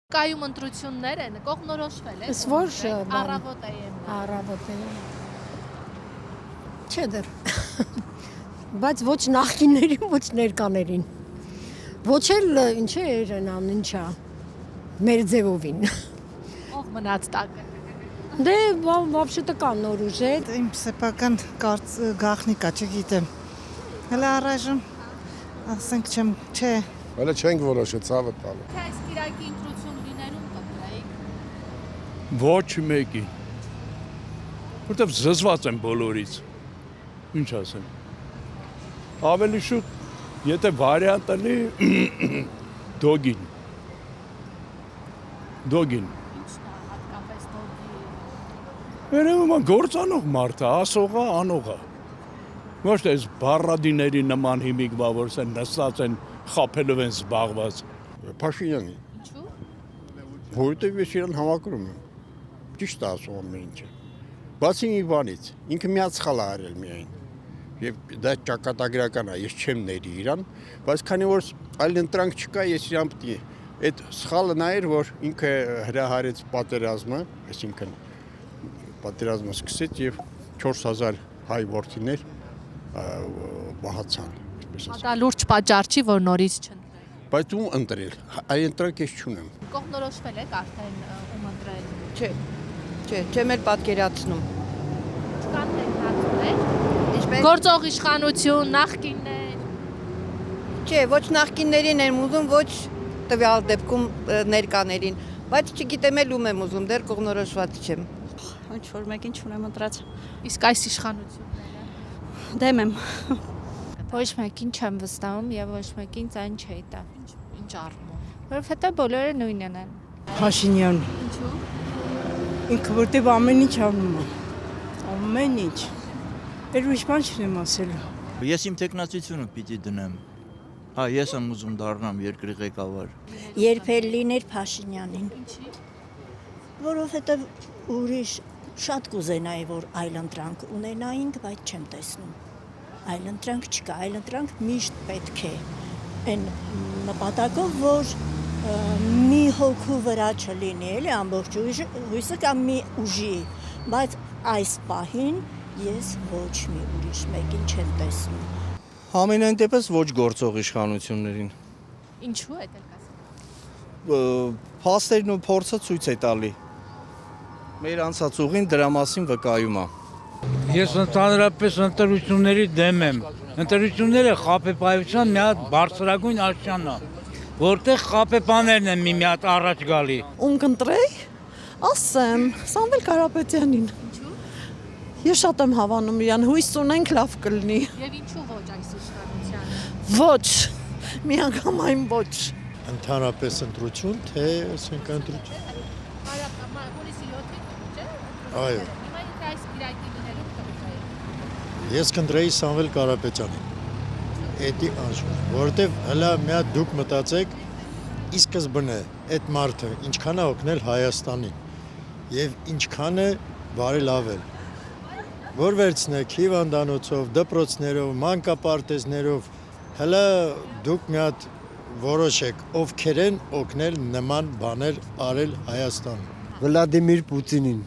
Կայում ընտրություններ են, կողմնորոշվել է։ Որ առավոտ է եմն։ Առավոտ է։ Չէ դեռ։ Բայց ոչ նախկիններին, ոչ ներկաներին։ Ոչ էլ ինչ է երանան, ինչա։ Մեր ձևովին։ Ով մնաց տակը։ Դե вообще-то կա նոր ուժեր։ Իմ սեփական գաղտնիքա, չգիտեմ։ Հələ առայժմ ասենք չեմ, չէ։ Հələ չենք որոշել, ցավը տալու։ Թե այս Կիրակի ընտրություն լիներում կտրեիք։ Ոչ մեկի։ Որտեվ զզված եմ բոլորից։ Ինչ ասեմ։ Ավելի շուտ, եթե վարիանտ լինի դոգին։ Դոգին։ Ինչն է հատկապես դոգի։ Երևում է գործանող մարդ է, ասողա, անողա։ Ոչ թե այս բառադիների նման հիմիկվա, որ սեն նստած են, խափելով են զբաղված։ Փաշինյանի։ Ինչու։ Որովհետև ես իրան հավակրում եմ։ Ճիշտ է ասում ամեն ինչը։ Բացի մի բանից, ինքը միած սխալ է արել միայն։ Եվ դա ճակատագրական է, ես չեմ ների իրան, բայց քանի որ այլ ընտրանք չկա, ես իրան պետք է այդ սխալը նա էր, որ ինքը հրահարեց պատերազմը, այսինքն պատերազմը սկսեց եւ 4000 հայ որդիներ բահացան, այսպես ասած։ Դա լուրջ պատճառ չի, որ նորից չընտրեք։ Բայց ում ընտրել, այլ ընտրանք ես չունեմ։ Կողմնորոշվել եք արդեն ում ընտրել։ Չէ, չեմ էլ պատկերացնում։ Չկան տեխնացուներ։ Ինչպես Գործող իշխանություն, նախկիններ։ չէ, ոչ նախկիններին եմ ուզում, ոչ տվյալ դեպքում ներկաներին, բայց չգիտեմ էլ ում եմ ուզում, դեռ կողմնորոշված չեմ։ Ինչ որ մեկին չունեմ ընտրած։ Իսկ այս իշխանությունները։ Դեմ եմ։ Ոչ մեկին չեմ վստահում եւ ոչ մեկին ցան չի տա։ Ինչ առումով։ Որովհետեւ բոլորը նույնն են։ Փաշինյան։ Ինչու։ Ինքը որտեվ ամեն ինչ անում է։ Ամեն ինչ։ Էր ուրիշ բան չեմ ասելու։ Ես իմ տեխնացությունը պիտի դնեմ։ Հա, ես եմ ուզում դառնամ երկրի ղեկավար։ Երբ էլ լիներ Փաշինյանին։ Ինչի։ Որովհետև ուրիշ շատ կուզենայի, որ այլընտրանք ունենայինք, բայց չեմ տեսնում։ Այլընտրանք չկա, այլընտրանք միշտ պետք է այն նպատակով, որ մի հոգու վրա չլինի, էլի ամբողջ հույսը կամ մի ուժի, բայց այս պահին ես ոչ մի ուրիշ մեկին չեմ տեսնում։ Համենայն դեպս ոչ գործող իշխանություններին։ Ինչու է դեռ կասեմ։ Փաստերն ու փորձը ցույց է տալի։ Մեր անցած ուղին դրա մասին վկայում է։ Ես ընդհանրապես ընտրությունների դեմ եմ։ Ընտրությունները խաբեբայության մի հատ բարձրագույն աշճան է, որտեղ խաբեբաներն են մի հատ առաջ գալի։ Ում կընտրեի, ասեմ, Սամվել Կարապետյանին։ Ինչու։ Ես շատ եմ հավանում իրան, հույս ունենք լավ կլինի։ Եվ ինչու ոչ այս իշխանությանը։ Ոչ, միանգամայն ոչ։ Ընդհանրապես ընտրություն, թե ասենք ընտրություն։ Հունիսի 7-ին, չէ՞։ Այո։ Հիմա ինքը այս Կիրակի լիներում կտրեիք։ Ես կընտրեի Սամվել Կարապետյանին։ Էդի անշուշտ, որովհետև հələ մի հատ դուք մտածեք, ի սկզբնե այդ մարդը ինչքան է օգնել Հայաստանին եւ ինչքան է բարելավել։ Որ վերցնեք հիվանդանոցով, դպրոցներով, մանկապարտեզներով, հələ դուք մի հատ որոշեք, ովքեր են օգնել նման բաներ արել Հայաստան։ Վլադիմիր Պուտինին։